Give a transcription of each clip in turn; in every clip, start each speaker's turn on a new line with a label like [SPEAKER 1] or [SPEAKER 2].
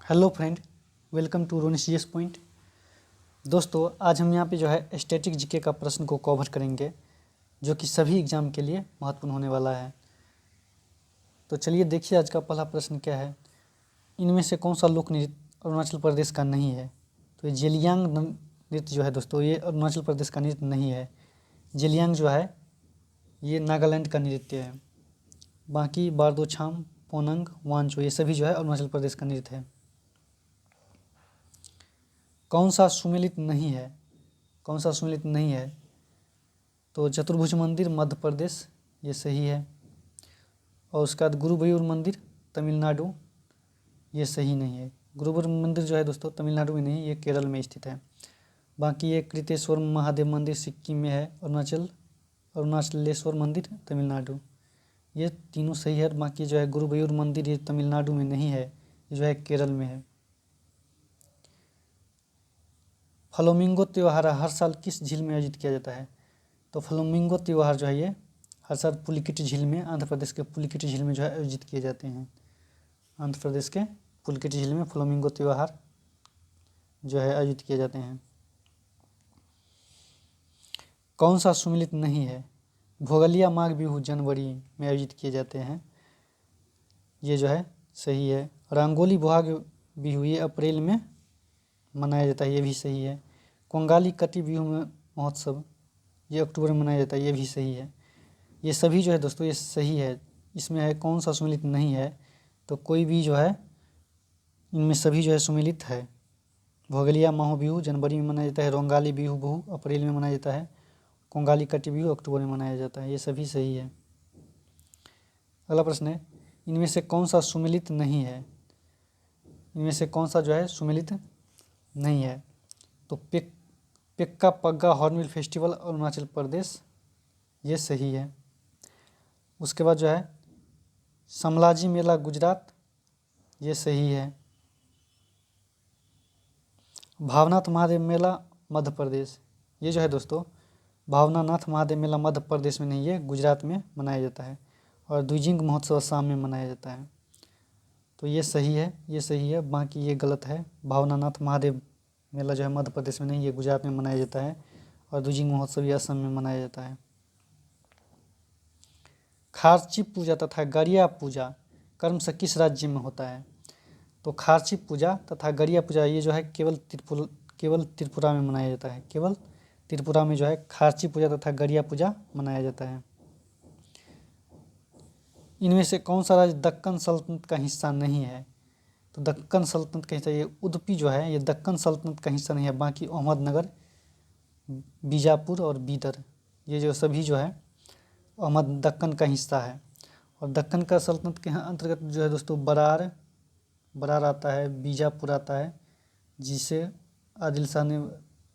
[SPEAKER 1] Hello friend, welcome to Ronis GS point. दोस्तों, आज हम यहाँ पे जो है स्टैटिक जीके का प्रश्न को कवर करेंगे, जो कि सभी एग्जाम के लिए महत्वपूर्ण होने वाला है। तो चलिए देखिए आज का पहला प्रश्न क्या है। इनमें से कौन सा लोक नृत्य अरुणाचल प्रदेश का नहीं है? तो ये जेलियांग नृत्य जो है दोस्तों, ये अरुणाचल प्रदेश का नृत्य नहीं है। जेलियांग जो है ये नागालैंड का नृत्य है। बाकी बारदोछाम, पोनंग, वांचो ये सभी जो है अरुणाचल प्रदेश का नृत्य है। कौन सा सुमेलित नहीं है? कौन सा सुमेलित नहीं है? तो चतुर्भुज मंदिर मध्य प्रदेश, ये सही है। और उसके बाद गुरुवायूर मंदिर तमिलनाडु, ये सही नहीं है। गुरुवायूर मंदिर जो है दोस्तों तमिलनाडु में नहीं, ये केरल में स्थित है। बाकी ये कृतेश्वर महादेव मंदिर सिक्किम में है। अरुणाचलेश्वर मंदिर तमिलनाडु, ये तीनों सही है। बाकी जो है गुरुवायूर मंदिर ये तमिलनाडु में नहीं है, ये जो है केरल में है। फ्लामिंगो त्यौहार हर साल किस झील में आयोजित किया जाता है? तो फ्लामिंगो त्यौहार जो है ये हर साल पुलिकिट झील में, आंध्र प्रदेश के पुलिकिट झील में जो है आयोजित किए जाते हैं। आंध्र प्रदेश के पुलिकिट झील में फ्लामिंगो त्यौहार जो है आयोजित किए जाते हैं। कौन सा सुमेलित नहीं है? भोगलिया माघ बिहू जनवरी में आयोजित किए जाते हैं, ये जो है सही है। रंगोली बोहाग बिहू ये अप्रैल में मनाया जाता है, ये भी सही है। कोंगाली कटी बिहू महोत्सव ये अक्टूबर में मनाया जाता है, ये भी सही है। ये सभी जो है दोस्तों ये सही है। इसमें है कौन सा सुमेलित नहीं है? तो कोई भी जो है इनमें सभी जो है सुमेलित है। भोगलिया माहो बिहू जनवरी में मनाया जाता है। रोंगाली बिहू बहु अप्रैल में मनाया जाता है। कोंगाली कटी बिहू अक्टूबर में मनाया जाता है, ये सभी सही है। अगला प्रश्न है, इनमें से कौन सा सुमेलित नहीं है? इनमें से कौन सा जो है सुमेलित नहीं है? तो PEKKA पग्गा hornbill festival Arunachal Pradesh, ये सही है। उसके बाद जो है समलाजी मेला गुजरात, ये सही है। भावनाथ महादेव मेला मध्य प्रदेश, ये जो है दोस्तों भावनानाथ महादेव मेला मध्य प्रदेश में नहीं है, गुजरात में मनाया जाता है। और द्विजिंग महोत्सव असम में मनाया जाता है, तो ये सही है, ये सही है। बाकी ये गलत है। भावनानाथ महादेव मेला जो है मध्य प्रदेश में नहीं, ये गुजरात में मनाया जाता है। और द्विजिंग महोत्सव ये असम में मनाया जाता है। खारची पूजा तथा गरिया पूजा कर्म से किस राज्य में होता है? तो खारची पूजा तथा गरिया पूजा ये जो है केवल त्रिपुरा में मनाया जाता है। केवल त्रिपुरा में जो है खारची पूजा तथा गरिया पूजा मनाया जाता है। इनमें से कौन सा राज्य दक्कन सल्तनत का हिस्सा नहीं है? तो दक्कन सल्तनत का हिस्सा ये उडुपी जो है ये दक्कन सल्तनत का हिस्सा नहीं है। बाकी अहमदनगर, बीजापुर और बीदर ये जो सभी जो है दक्कन का हिस्सा है। और दक्कन का सल्तनत के अंतर्गत जो है दोस्तों बरार आता है, बीजापुर आता है, जिसे आदिल शाह ने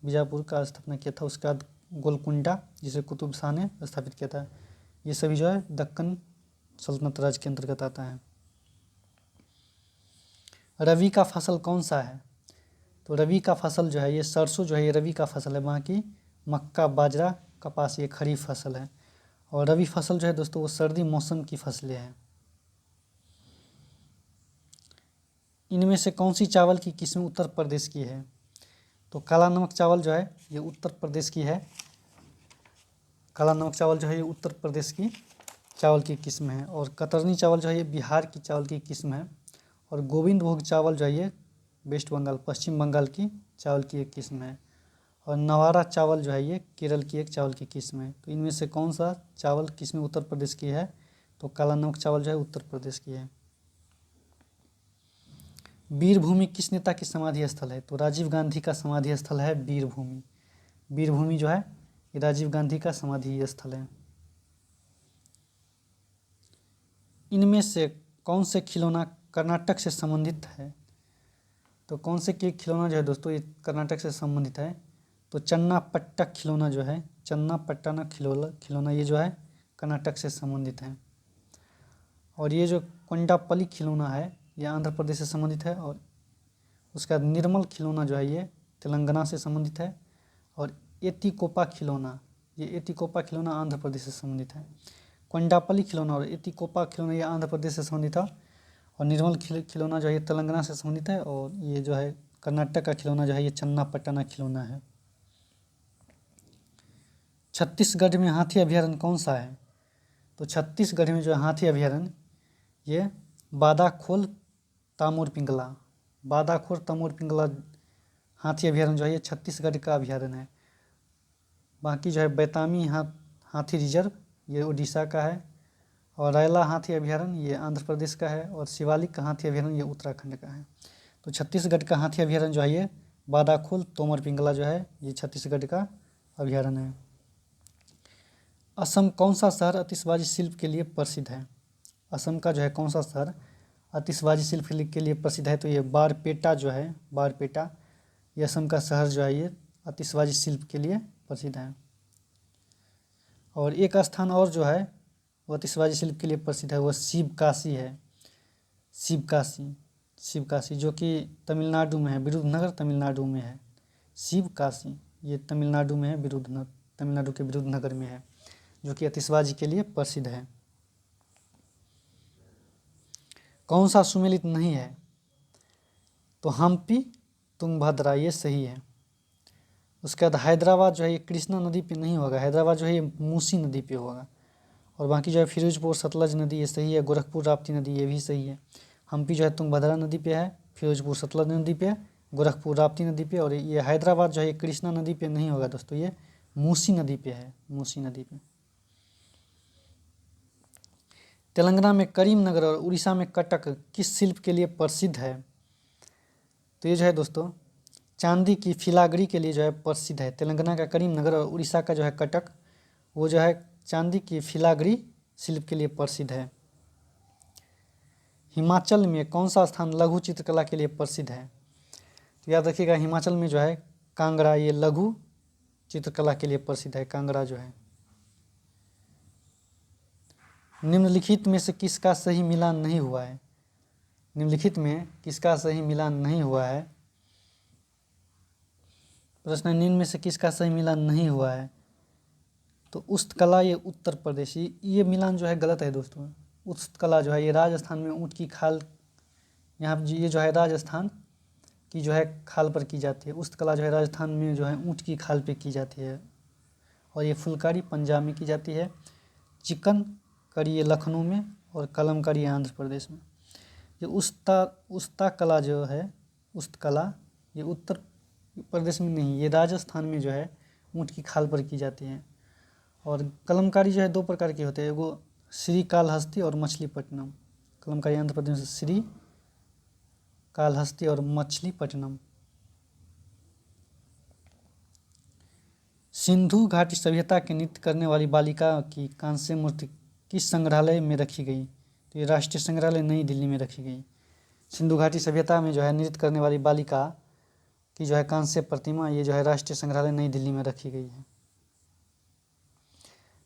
[SPEAKER 1] बीजापुर का स्थापना किया था। उसके बाद गोलकुंडा जिसे कुतुब शाह ने स्थापित किया था। ये सभी जो है दक्कन सल्तनत राज्य के अंतर्गत आता है। रवि का फसल कौन सा है? तो रवि का फसल जो है ये सरसों जो है ये रवि का फसल है। बाकी मक्का, बाजरा, कपास ये खरीफ फसल है। और रवि फसल जो है दोस्तों वो सर्दी मौसम की फसलें हैं। इनमें से कौन सी चावल की किस्म उत्तर प्रदेश की है? तो काला नमक चावल जो है ये उत्तर प्रदेश की है। काला नमक चावल जो है ये उत्तर प्रदेश की चावल की किस्म है। और कतरनी चावल जो है ये बिहार की चावल की किस्म है। और गोविंद भोग चावल जो है ये वेस्ट बंगाल, पश्चिम बंगाल की चावल की एक किस्म है। और नवारा चावल जो है ये केरल की एक चावल की किस्म है। तो इनमें से कौन सा चावल किस्म उत्तर प्रदेश की है? तो काला नमक चावल जो है उत्तर प्रदेश की है। वीरभूमि किस नेता की समाधि स्थल है? तो राजीव गांधी का समाधि स्थल है वीरभूमि। वीरभूमि जो है ये राजीव गांधी का समाधि स्थल है। इनमें से कौन से खिलौना कर्नाटक से संबंधित है? तो कौन से के खिलौना जो है दोस्तों ये कर्नाटक से संबंधित है? तो चन्ना पट्टा खिलौना जो है, चन्ना पट्टाना खिलौना ये जो है कर्नाटक से संबंधित है। और ये जो कोंडापल्ली खिलौना है ये आंध्र प्रदेश से संबंधित है। और उसका निर्मल खिलौना जो है ये तेलंगाना से संबंधित है। और एतिकोपा खिलौना आंध्र प्रदेश से संबंधित है। कोंडापल्ली खिलौना और एतिकोपा खिलौना ये आंध्र प्रदेश से संबंधित है। और निर्मल खिलौना जो है ये तेलंगाना से संबंधित है, और ये जो है कर्नाटक का खिलौना जो है ये चन्नापट्टना खिलौना है। छत्तीसगढ़ में हाथी अभयारण्य कौन सा है? तो छत्तीसगढ़ में जो हाथी अभयारण्य ये बादाखोल तामोर पिंगला, बादाखोल तामोर पिंगला हाथी अभयारण्य जो है ये छत्तीसगढ़ का अभयारण्य है। बाकी जो है बैतामी हाथी रिजर्व ये उड़ीसा का है, और रायला हाथी अभयारण्य ये आंध्र प्रदेश का है, और शिवालिक का हाथी अभयारण्य ये उत्तराखंड का है। तो छत्तीसगढ़ का हाथी अभयारण्य जो है ये बादाखोल तोमर पिंगला जो है ये छत्तीसगढ़ का अभयारण्य है। असम कौन सा शहर आतिशबाजी शिल्प के लिए प्रसिद्ध है? असम का जो है कौन सा शहर आतिशबाजी शिल्प के लिए प्रसिद्ध है? तो ये बारपेटा जो है, बारपेटा ये असम का शहर जो है ये आतिशबाजी शिल्प के लिए प्रसिद्ध है। और एक स्थान और जो है वो आतिशबाजी शिल्प के लिए प्रसिद्ध है, वो शिवकाशी है। शिवकाशी जो कि तमिलनाडु में है, विरुधनगर तमिलनाडु में है। शिवकाशी ये तमिलनाडु में है, तमिलनाडु के विरुधनगर में है, जो कि आतिशबाजी के लिए प्रसिद्ध है। कौन सा सुमेलित नहीं है? तो हम्पी तुंगभद्रा ये सही है। उसके बाद हैदराबाद जो है ये कृष्णा नदी पे नहीं होगा, हैदराबाद जो है ये मूसी नदी पे होगा। और बाकी जो है फिरोजपुर सतलज नदी ये सही है, गोरखपुर राप्ती नदी ये भी सही है। हम्पी जो है तुंगभद्रा नदी पे है, फिरोजपुर सतलज नदी पे, गोरखपुर राप्ती नदी पे, और ये हैदराबाद जो है ये कृष्णा नदी पे नहीं होगा दोस्तों, ये मूसी नदी पे है, मूसी नदी पे। तेलंगाना में करीमनगर और उड़ीसा में कटक किस शिल्प के लिए प्रसिद्ध है? तो ये जो है दोस्तों चांदी की फिलाग्री के लिए जो है प्रसिद्ध है। तेलंगाना का करीमनगर और उड़ीसा का जो है कटक वो जो है चांदी की फिलाग्री शिल्प के लिए प्रसिद्ध है। हिमाचल में कौन सा स्थान लघु चित्रकला के लिए प्रसिद्ध है? तो याद रखिएगा हिमाचल में जो है कांगड़ा ये लघु चित्रकला के लिए प्रसिद्ध है, कांगड़ा जो है। निम्नलिखित में से किसका सही मिलान नहीं हुआ है? निम्नलिखित में किसका सही मिलान नहीं हुआ है? प्रश्न है निम्न में से किसका सही मिलान नहीं हुआ है? तो उस्तकला ये उत्तर प्रदेश, ये मिलान जो है गलत है दोस्तों। उस्तकला जो है ये राजस्थान में ऊँट की खाल, यहाँ ये जो है राजस्थान की जो है खाल पर की जाती है। उस्तकला जो है राजस्थान में जो है ऊँट की खाल पे की जाती है। और ये फुलकारी पंजाब में की जाती है, चिकन करी ये लखनऊ में, और कलमकारी ये आंध्र प्रदेश में। ये उस्ता कला जो है, उस्तकला ये उत्तर प्रदेश में नहीं, ये राजस्थान में जो है ऊँट की खाल पर की जाती है। और कलमकारी जो है दो प्रकार के होते हैं, एगो श्रीकालहस्ती और मछलीपट्टनम। कलमकारी आंध्र प्रदेश में श्रीकालहस्ती और मछलीपट्टनम। सिंधु घाटी सभ्यता के नृत्य करने वाली बालिका की कांस्य मूर्ति किस संग्रहालय में रखी गई? तो ये राष्ट्रीय संग्रहालय नई दिल्ली में रखी गई। सिंधु घाटी सभ्यता में जो है नृत्य करने वाली बालिका की जो है कांस्य प्रतिमा ये जो है राष्ट्रीय संग्रहालय नई दिल्ली में रखी गई है।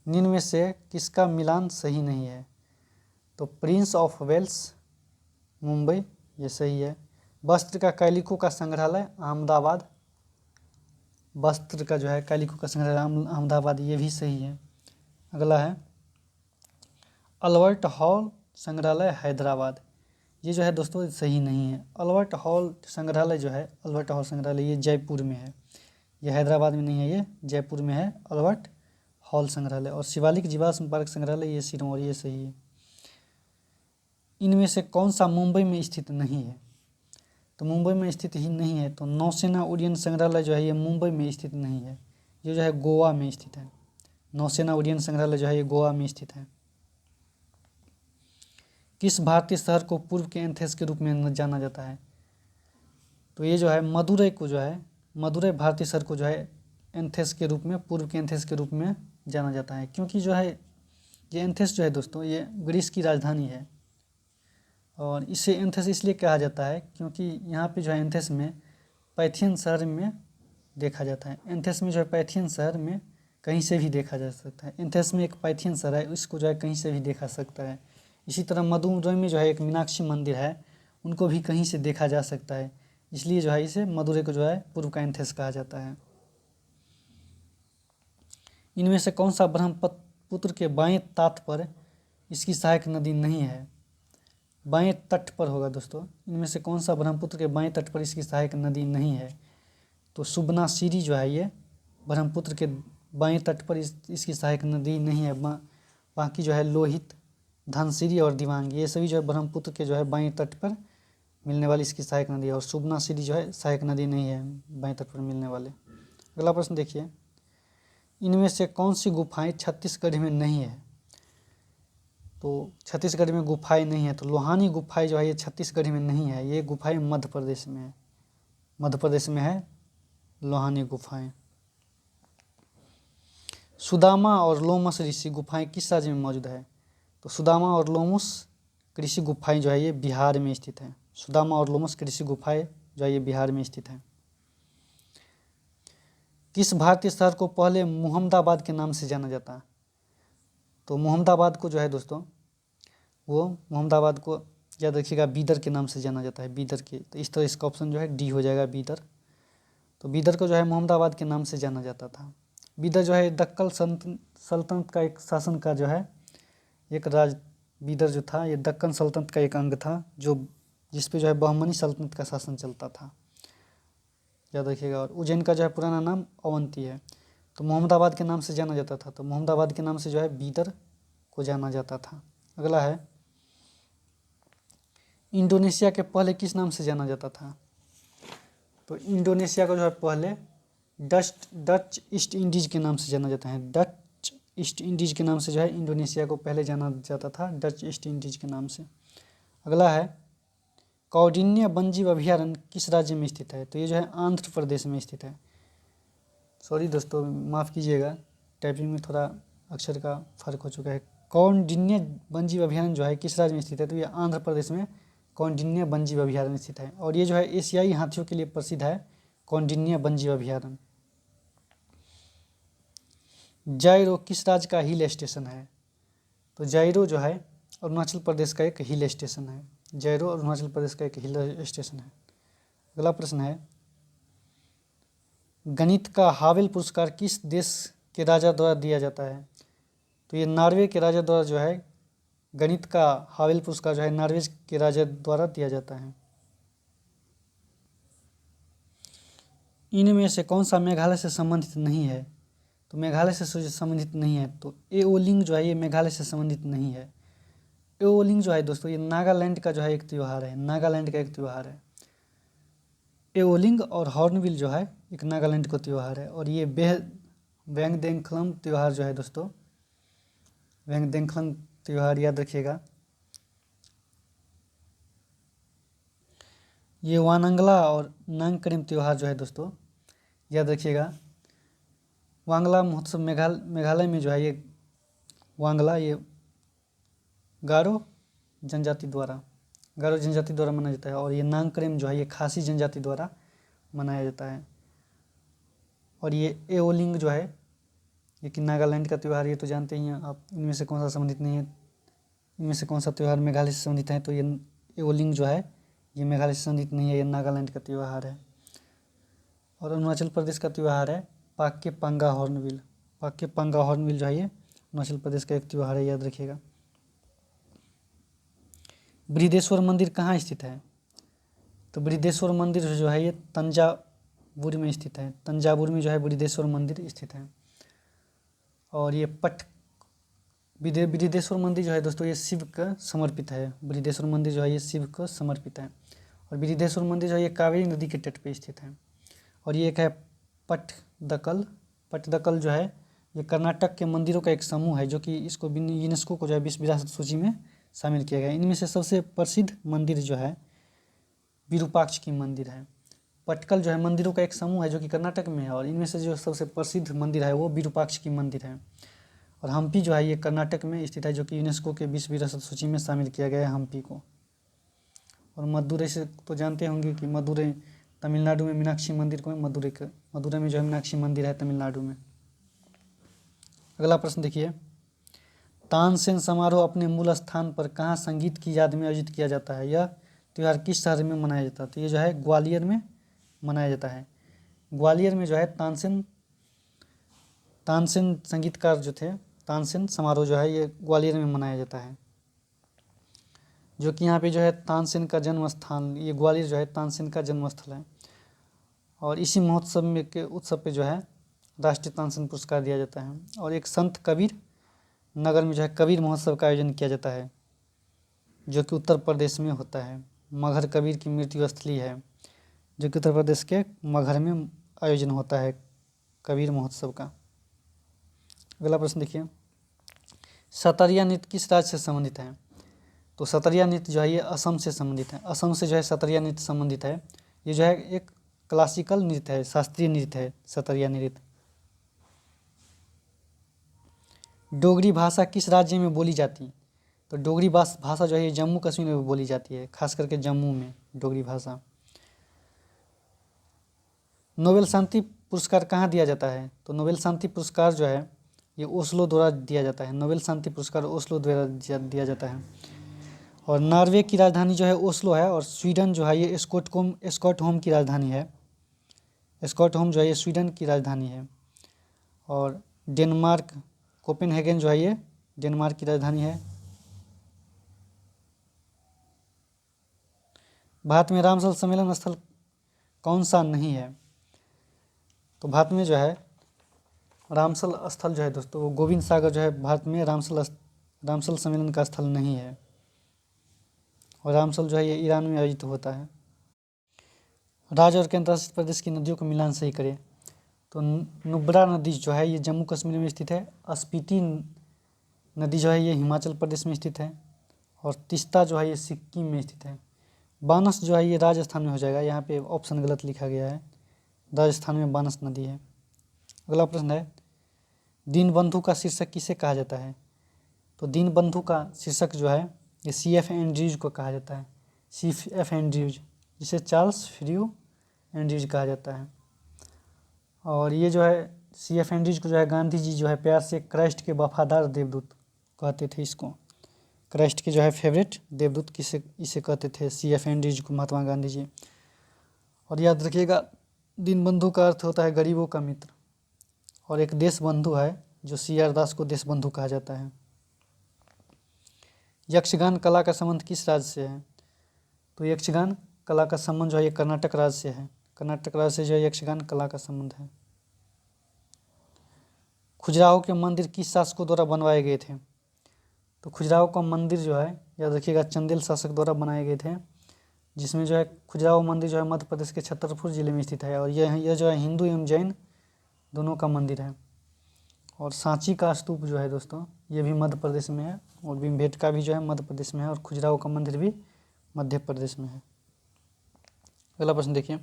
[SPEAKER 1] निम्न में से किसका मिलान सही नहीं है? तो प्रिंस ऑफ वेल्स मुंबई ये सही है। वस्त्र का कैलिको का संग्रहालय अहमदाबाद, वस्त्र का जो है कैलिको का संग्रहालय अहमदाबाद ये भी सही है। अगला है अल्बर्ट हॉल संग्रहालय हैदराबाद, ये जो है दोस्तों सही नहीं है। अल्बर्ट हॉल संग्रहालय जो है, अल्बर्ट हॉल संग्रहालय ये जयपुर में है, ये हैदराबाद में नहीं है, ये जयपुर में है अल्बर्ट हॉल संग्रहालय। और शिवालिक जीवाश्म पार्क संग्रहालय ये सिरमौर ये सही है। इनमें से कौन सा मुंबई में स्थित नहीं है? तो मुंबई में स्थित ही नहीं है, तो नौसेना उड्डयन संग्रहालय जो है ये मुंबई में स्थित नहीं है, ये जो है गोवा में स्थित है। नौसेना उड्डयन संग्रहालय जो है ये गोवा में स्थित है। किस भारतीय शहर को पूर्व के एथेंस के रूप में जाना जाता है? तो ये जो है मदुरै को जो है, मदुरै भारतीय शहर को जो है एथेंस के रूप में, पूर्व के एथेंस के रूप में जाना जाता है, क्योंकि जो है ये एथेंस जो है दोस्तों ये ग्रीस की राजधानी है। और इसे एथेंस इसलिए कहा जाता है क्योंकि यहाँ पे जो है एथेंस में पैथियन शहर में देखा जाता है। एथेंस में जो है पैथियन शहर में कहीं से भी देखा जा सकता है। एथेंस में एक पैथियन शहर है, इसको जो है कहीं से भी देखा सकता है। इसी तरह मदुरै में जो है एक मीनाक्षी मंदिर है, उनको भी कहीं से देखा जा सकता है, इसलिए जो है इसे मदुरै को जो है पूर्व का एथेंस कहा जाता है। इनमें से कौन सा ब्रह्मपुत्र के बाएं तात पर इसकी सहायक नदी नहीं है? बाएं तट पर होगा दोस्तों। इनमें से कौन सा ब्रह्मपुत्र के बाएं तट पर इसकी सहायक नदी नहीं है? तो सुबनासिरी जो है ये ब्रह्मपुत्र के बाएं तट पर इसकी सहायक नदी नहीं है। बाकी जो है लोहित, धनसिरी और दिबांग, ये सभी जो है ब्रह्मपुत्र के जो है बाएं तट पर मिलने वाली इसकी सहायक नदी है, और सुबनासिरी जो है सहायक नदी नहीं है बाएं तट पर मिलने वाले। अगला प्रश्न देखिए, इनमें से कौन सी गुफाएं छत्तीसगढ़ में नहीं है? तो छत्तीसगढ़ में गुफाएं नहीं है, तो लोहानी गुफाएं जो है ये छत्तीसगढ़ में नहीं है, ये गुफाएं मध्य प्रदेश में है। मध्य प्रदेश में है लोहानी गुफाएं। सुदामा और लोमस ऋषि गुफाएं किस राज्य में मौजूद है? तो सुदामा और लोमस ऋषि गुफाएं जो है ये बिहार में स्थित है। सुदामा और लोमस ऋषि गुफाएं जो है ये बिहार में स्थित है। किस भारतीय शहर को पहले मुहम्मदाबाद के नाम से जाना जाता है? तो मुहम्मदाबाद को जो है दोस्तों, वो मुहम्मदाबाद को याद रखिएगा बीदर के नाम से जाना जाता है, बीदर के। तो इस तरह इसका ऑप्शन जो है डी हो जाएगा, बीदर। तो बीदर को जो है मुहम्मदाबाद के नाम से जाना जाता था। बीदर जो है दक्कन सल्तनत का एक शासन का जो है एक बीदर जो था ये दक्कन सल्तनत का एक अंग था, जो जिसपे जो है बहमनी सल्तनत का शासन चलता था, याद रखिएगा। और उज्जैन का जो है पुराना नाम अवंती है। तो मुहम्मदाबाद के नाम से जाना जाता था, तो मुहम्मदाबाद के नाम से जो है बीदर को जाना जाता था। अगला है, इंडोनेशिया के पहले किस नाम से जाना जाता था? तो इंडोनेशिया को जो है पहले डच ईस्ट इंडीज के नाम से जाना जाता है। डच ईस्ट इंडीज के नाम से जो है इंडोनेशिया को पहले जाना जाता था, डच ईस्ट इंडीज के नाम से। अगला है, कौंडिन्य वन्यजीव अभयारण्य किस राज्य में स्थित है? तो ये जो है आंध्र प्रदेश में स्थित है। सॉरी दोस्तों, माफ़ कीजिएगा, टाइपिंग में थोड़ा अक्षर का फर्क हो चुका है। कौंडिन्य वन्यजीव अभयारण्य जो है किस राज्य में स्थित है? तो ये आंध्र प्रदेश में कौंडिन्य वन्यजीव अभयारण्य स्थित है, और ये जो है एशियाई हाथियों के लिए प्रसिद्ध है, कौंडिन्य वन्यजीव अभयारण्य। जायरो किस राज्य का हिल स्टेशन है? तो जायरो जो है अरुणाचल प्रदेश का एक हिल स्टेशन है। जायरो अरुणाचल प्रदेश का एक हिल स्टेशन है। अगला प्रश्न है, गणित का हावेल पुरस्कार किस देश के राजा द्वारा दिया जाता है? तो ये नॉर्वे के राजा द्वारा जो है गणित का हावेल पुरस्कार जो है नॉर्वे के राजा द्वारा दिया जाता है। इनमें से कौन सा मेघालय से संबंधित नहीं है? तो मेघालय से संबंधित नहीं है, तो एओलिंग जो है ये मेघालय से संबंधित नहीं है। एओलिंग जो है दोस्तों ये नागालैंड का जो है एक त्यौहार है, नागालैंड का एक त्यौहार है। एओलिंग और हॉर्नबिल जो है एक नागालैंड का त्यौहार है, और ये वेंगदेंखलम त्यौहार जो है दोस्तों, वेंगदेंखलम त्यौहार याद रखिएगा। ये वानंगला और नांगकरेम त्यौहार जो है दोस्तों याद रखिएगा। वांगला महोत्सव मेघालय में जो है ये वांगला ये गारो जनजाति द्वारा मनाया जाता है, और ये नांगकरेम जो है ये खासी जनजाति द्वारा मनाया जाता है। और ये एओलिंग जो है ये कि नागालैंड का त्यौहार, ये तो जानते ही हैं आप। इनमें से कौन सा संबंधित नहीं है, इनमें से कौन सा त्यौहार मेघालय से संबंधित है? तो ये एओलिंग जो है ये मेघालय से संबंधित नहीं है, ये नागालैंड का त्यौहार है। और अरुणाचल प्रदेश का त्यौहार है पाक्के पंगा हॉर्नबिल। पाक्के पंगा हॉर्नबिल जो है ये अरुणाचल प्रदेश का एक त्यौहार है, याद रखिएगा। बृहदेश्वर मंदिर कहाँ स्थित है? तो बृहदेश्वर मंदिर जो है ये तंजावुर में स्थित है। तंजावुर में जो है बृहदेश्वर मंदिर स्थित है। और ये बृहदेश्वर मंदिर जो है दोस्तों ये शिव का समर्पित है। बृहदेश्वर मंदिर जो है ये शिव को समर्पित है। और बृहदेश्वर मंदिर जो है ये कावेरी नदी के तट पर स्थित है। और ये एक है पट्टदकल जो है ये कर्नाटक के मंदिरों का एक समूह है, जो कि इसको यूनेस्को को जो है विश्व विरासत सूची में शामिल किया गया है। इनमें से सबसे प्रसिद्ध मंदिर जो है विरूपाक्ष की मंदिर है। पटकल जो है मंदिरों का एक समूह है जो कि कर्नाटक में है, और इनमें से जो सबसे प्रसिद्ध मंदिर है वो विरूपाक्ष की मंदिर है। और हम्पी जो है ये कर्नाटक में स्थित है, जो कि यूनेस्को के विश्व विरासत सूची में शामिल किया गया है हम्पी को। और मदुरै से तो जानते होंगे कि मदुरै तमिलनाडु में मीनाक्षी मंदिर को मदुरै में जो है मीनाक्षी मंदिर है तमिलनाडु में। अगला प्रश्न देखिए, तानसेन समारोह अपने मूल स्थान पर कहाँ संगीत की याद में आयोजित किया जाता है? यह त्यौहार किस शहर में मनाया जाता है? तो ये जो है ग्वालियर में मनाया जाता है। ग्वालियर में जो है तानसेन संगीतकार जो थे, तानसेन समारोह जो है ये ग्वालियर में मनाया जाता है। जो कि यहाँ पे जो है तानसेन का जन्म स्थान, ये ग्वालियर जो है तानसेन का जन्म स्थल है। और इसी महोत्सव में के उत्सव पे जो है राष्ट्रीय तानसेन पुरस्कार दिया जाता है। और एक संत कबीर नगर में जो है कबीर महोत्सव का आयोजन किया जाता है, जो कि उत्तर प्रदेश में होता है। मगहर कबीर की मृत्यु स्थली है, जो कि उत्तर प्रदेश के मगहर में आयोजन होता है कबीर महोत्सव का। अगला प्रश्न देखिए, सतरिया नृत्य किस राज्य से संबंधित है? तो सतरिया नृत्य जो है ये असम से संबंधित है। असम से जो है सतरिया नृत्य संबंधित है। ये जो है एक क्लासिकल नृत्य है, शास्त्रीय नृत्य है सतरिया नृत्य। डोगरी भाषा किस राज्य में बोली जाती है? तो डोगरी भाषा जो है ये जम्मू कश्मीर में बोली जाती है, खास करके जम्मू में डोगरी भाषा। नोबेल शांति पुरस्कार कहाँ दिया जाता है? तो नोबेल शांति पुरस्कार जो है ये ओस्लो द्वारा दिया जाता है। नोबेल शांति पुरस्कार ओस्लो द्वारा दिया जाता है। और नॉर्वे की राजधानी जो है ओस्लो है, और स्वीडन जो है ये स्टॉकहोम की राजधानी है। स्टॉकहोम जो है ये स्वीडन की राजधानी है। और डेनमार्क कोपेनहेगन जो है ये डेनमार्क की राजधानी है। भारत में रामसल सम्मेलन स्थल कौन सा नहीं है? तो भारत में जो है रामसल स्थल जो है दोस्तों वो गोविंद सागर जो है भारत में रामसल सम्मेलन का स्थल नहीं है। और रामसल जो है ये ईरान में आयोजित होता है। राज्य और केंद्र शासित प्रदेश की नदियों का मिलान सही करें। तो नुब्रा नदी जो है ये जम्मू कश्मीर में स्थित है। स्पीति नदी जो है ये हिमाचल प्रदेश में स्थित है। और तीस्ता जो है ये सिक्किम में स्थित है। बानस जो है ये राजस्थान में हो जाएगा, यहाँ पे ऑप्शन गलत लिखा गया है, राजस्थान में बानस नदी है। अगला प्रश्न है, दीनबंधु का शीर्षक किसे कहा जाता है? तो दीनबंधु का शीर्षक जो है ये C.F. एंड्रयूज को कहा जाता है। C.F. एंड्रयूज, जिसे चार्ल्स फ्रियू एंड्रयूज कहा जाता है। और ये जो है C.F. एंड्रयूज को जो है गांधी जी जो है प्यार से क्राइस्ट के वफादार देवदूत कहते थे। इसको क्राइस्ट के जो है फेवरेट देवदूत इसे कहते थे C.F. एंड्रयूज को, महात्मा गांधी जी। और याद रखिएगा दीनबंधु का अर्थ होता है गरीबों का मित्र। और एक देश बंधु है जो C.R. दास को देश बंधु कहा जाता है। यक्षगान कला का संबंध किस राज्य से है? तो यक्षगान कला का संबंध जो है ये कर्नाटक राज्य से है। कर्नाटक राज्य से जो है यक्षगान कला का संबंध है। खजुराहो के मंदिर किस शासकों द्वारा बनवाए गए थे? तो खजुराहो का मंदिर जो है याद रखिएगा चंदेल शासक द्वारा बनाए गए थे, जिसमें जो है खजुराहो मंदिर जो है मध्य प्रदेश के छतरपुर जिले में स्थित है। और यह जो है हिंदू एवं जैन दोनों का मंदिर है। और सांची का स्तूप जो है दोस्तों ये भी मध्य प्रदेश में है। और भीमबेटका भी जो है मध्य प्रदेश में है। और खजुराहो का मंदिर भी मध्य प्रदेश में है। अगला प्रश्न देखिए,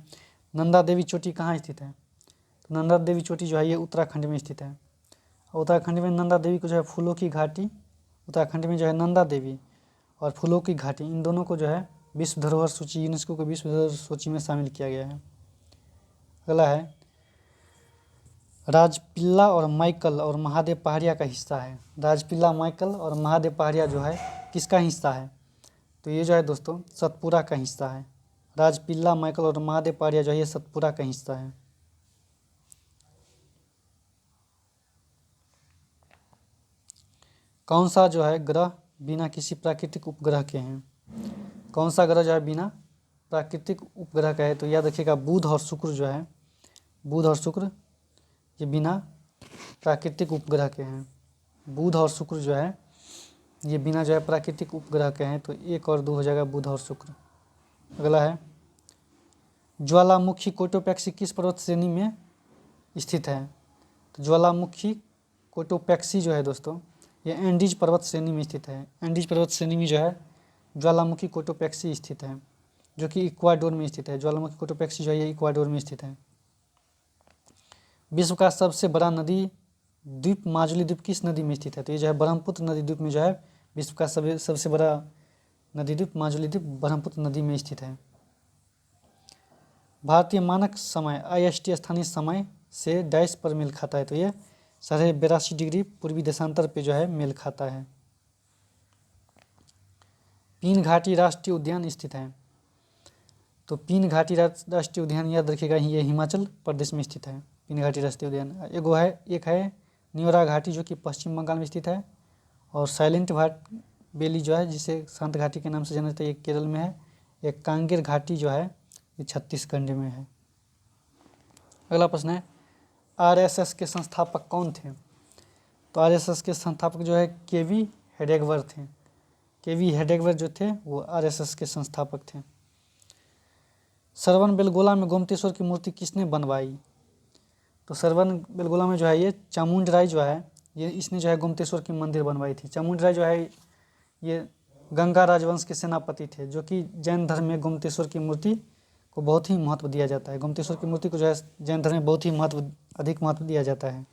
[SPEAKER 1] नंदा देवी चोटी कहाँ स्थित है? तो नंदा देवी चोटी जो है ये उत्तराखंड में स्थित है। और उत्तराखंड में नंदा देवी को जो है फूलों की घाटी, उत्तराखंड में जो है नंदा देवी और फूलों की घाटी, इन दोनों को जो है विश्व धरोहर सूची, यूनेस्को को विश्व धरोहर सूची में शामिल किया गया है। अगला है, राजपिल्ला और माइकल और महादेव पहाड़िया का हिस्सा है। राजपिल्ला, माइकल और महादेव पहाड़िया जो है किसका हिस्सा है? तो ये जो है दोस्तों सतपुरा का हिस्सा है। राजपिल्ला, माइकल और महादेव पहाड़िया जो है ये सतपुरा का हिस्सा है। कौन सा जो है ग्रह बिना किसी प्राकृतिक उपग्रह के हैं? कौन सा ग्रह जो है बिना प्राकृतिक उपग्रह का है? तो याद रखिएगा बुध और शुक्र जो है, बुध और शुक्र ये बिना प्राकृतिक उपग्रह के हैं। बुध और शुक्र जो है ये बिना जो है प्राकृतिक उपग्रह के हैं। तो 1 और 2 हो जाएगा बुध और शुक्र। अगला है, ज्वालामुखी कोटोपैक्सी किस पर्वत श्रेणी में स्थित है? तो ज्वालामुखी कोटोपैक्सी जो है दोस्तों ये एंडीज पर्वत श्रेणी में स्थित है। एंडीज पर्वत श्रेणी में जो है ज्वालामुखी कोटोपैक्सी स्थित है, जो कि इक्वाडोर में स्थित है। ज्वालामुखी कोटोपैक्सी जो है ये इक्वाडोर में स्थित है। विश्व का सबसे बड़ा नदी द्वीप माजुली द्वीप किस नदी में स्थित है? तो ये जो है ब्रह्मपुत्र नदी द्वीप में जो है विश्व का सबसे बड़ा नदी द्वीप माजुली द्वीप ब्रह्मपुत्र नदी में स्थित है। भारतीय मानक समय IST स्थानीय समय से डैश पर मेल खाता है। तो ये 82.5 डिग्री पूर्वी देशांतर पे जो है मेल खाता है। पीन घाटी राष्ट्रीय उद्यान स्थित है। तो पीन घाटी राष्ट्रीय उद्यान याद रखिएगा ये हिमाचल प्रदेश में स्थित है। पीन घाटी राष्ट्रीय उद्यान एक है न्योरा घाटी जो कि पश्चिम बंगाल में स्थित है। और साइलेंट बेली जो है, जिसे शांत घाटी के नाम से जाना जाता है, ये केरल में है। एक कांगेर घाटी जो है ये छत्तीसगढ़ में है। अगला प्रश्न है आरएसएस के संस्थापक कौन थे? तो आरएसएस के संस्थापक जो है केवी हेडेगवर थे। केवी हेडेगवर जो थे वो आरएसएस के संस्थापक थे। सरवन बेलगोला में गोमतेश्वर की मूर्ति किसने बनवाई? तो सरवन बेलगोला में जो है ये चामुंडराय जो है, ये इसने जो है गोमतेश्वर की मंदिर बनवाई थी। चामुंडराय जो है ये गंगा राजवंश के सेनापति थे, जो कि जैन धर्म में गोमतेश्वर की मूर्ति को बहुत ही महत्व दिया जाता है। गोमतेश्वर की मूर्ति को जो है जैन धर्म में बहुत ही अधिक महत्व दिया जाता है।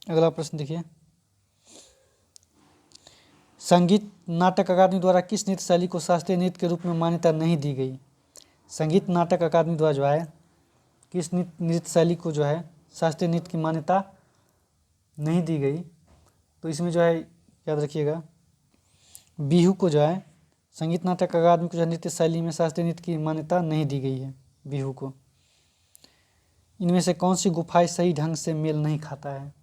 [SPEAKER 1] अगला प्रश्न देखिए, संगीत नाटक अकादमी द्वारा किस नृत्य शैली को शास्त्रीय नृत्य के रूप में मान्यता नहीं दी गई? संगीत नाटक अकादमी द्वारा जो है किस नृत्य शैली को जो है शास्त्रीय नृत्य की मान्यता नहीं दी गई? तो इसमें जो है याद रखिएगा, बिहू को जो है संगीत नाटक अकादमी को जो है नृत्य शैली में शास्त्रीय नृत्य की मान्यता नहीं दी गई है बिहू को। इनमें से कौन सी गुफाएं सही ढंग से मेल नहीं खाता है?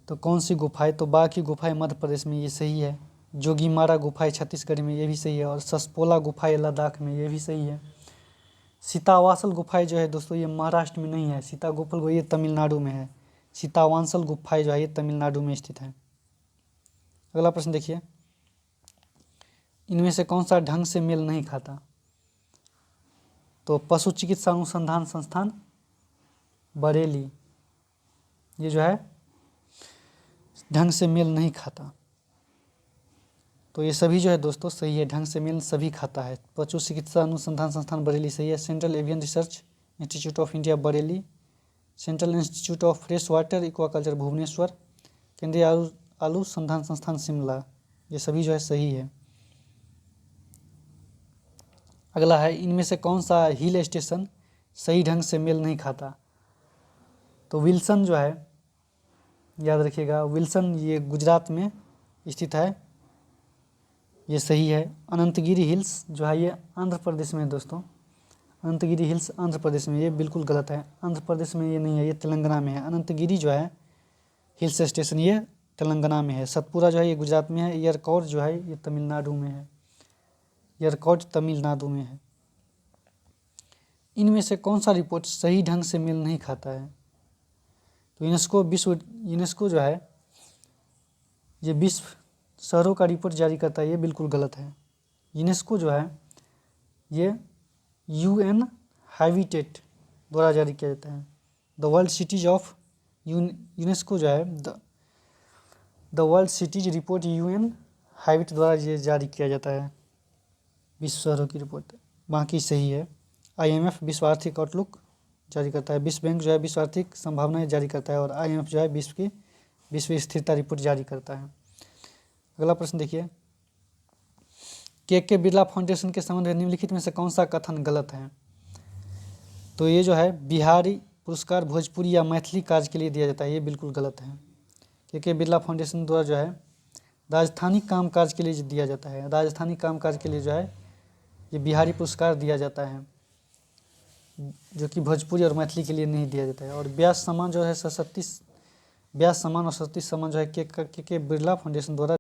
[SPEAKER 1] तो कौन सी गुफाएं? तो बाघ की गुफाएं मध्य प्रदेश में, ये सही है। जोगीमारा गुफाएं छत्तीसगढ़ में, ये भी सही है। और ससपोला गुफाएं लद्दाख में, ये भी सही है। सीतावासल गुफाएं जो है दोस्तों ये महाराष्ट्र में नहीं है। सीता गोपाल ये तमिलनाडु में है। सीतावांसल गुफाएं जो है ये तमिलनाडु में स्थित है। अगला प्रश्न देखिए, इनमें से कौन सा ढंग से मेल नहीं खाता? तो पशु चिकित्सा अनुसंधान संस्थान बरेली, ये जो है ढंग से मेल नहीं खाता। तो ये सभी जो है दोस्तों सही है, ढंग से मेल सभी खाता है। पशु चिकित्सा अनुसंधान संस्थान बरेली सही है। Central avian research institute of India Bareilly, central institute of fresh water aquaculture Bhubaneswar, केंद्रीय आलू संधान संस्थान शिमला, ये सभी जो है सही है। अगला है, इनमें से कौन सा हिल स्टेशन सही ढंग से मेल नहीं खाता? तो विल्सन जो है, याद रखिएगा, विल्सन ये गुजरात में स्थित है, ये सही है। अनंतगिरी हिल्स जो है ये आंध्र प्रदेश में है दोस्तों। अनंतगिरी हिल्स आंध्र प्रदेश में, ये बिल्कुल गलत है। आंध्र प्रदेश में ये नहीं है, ये तेलंगाना में है। अनंतगिरी जो है हिल्स स्टेशन ये तेलंगाना में है। सतपुरा जो है ये गुजरात में है। यरकौड जो है ये तमिलनाडु में है। यरकौड तमिलनाडु में है। इनमें से कौन सा रिपोर्ट सही ढंग से मेल नहीं खाता है? तो यूनेस्को जो है ये विश्व शहरों का रिपोर्ट जारी करता है, ये बिल्कुल गलत है। यूनेस्को जो है ये UN हैबिटेट द्वारा जारी किया जाता है। The world cities of UNESCO जो है the world cities report UN habit द्वारा ये जारी किया जाता है, विश्व शहरों की रिपोर्ट। बाकी सही है। IMF विश्व आर्थिक आउटलुक जारी करता है। विश्व बैंक जो है विश्व आर्थिक संभावनाएं जारी करता है। और IMF जो है विश्व स्थिरता रिपोर्ट जारी करता है। अगला प्रश्न देखिए, के बिरला फाउंडेशन के संबंध में निम्नलिखित में से कौन सा कथन गलत है? तो ये जो है बिहारी पुरस्कार भोजपुरी या मैथिली कार्य के लिए दिया जाता है, ये बिल्कुल गलत है। के बिरला फाउंडेशन द्वारा जो है राजस्थानी काम काज के लिए दिया जाता है। राजस्थानी काम काज के लिए जो है ये बिहारी पुरस्कार दिया जाता है, जो कि भोजपुरी और मैथिली के लिए नहीं दिया जाता है। और व्यास सम्मान जो है व्यास सम्मान और सरस्वती सम्मान जो है के बिरला फाउंडेशन द्वारा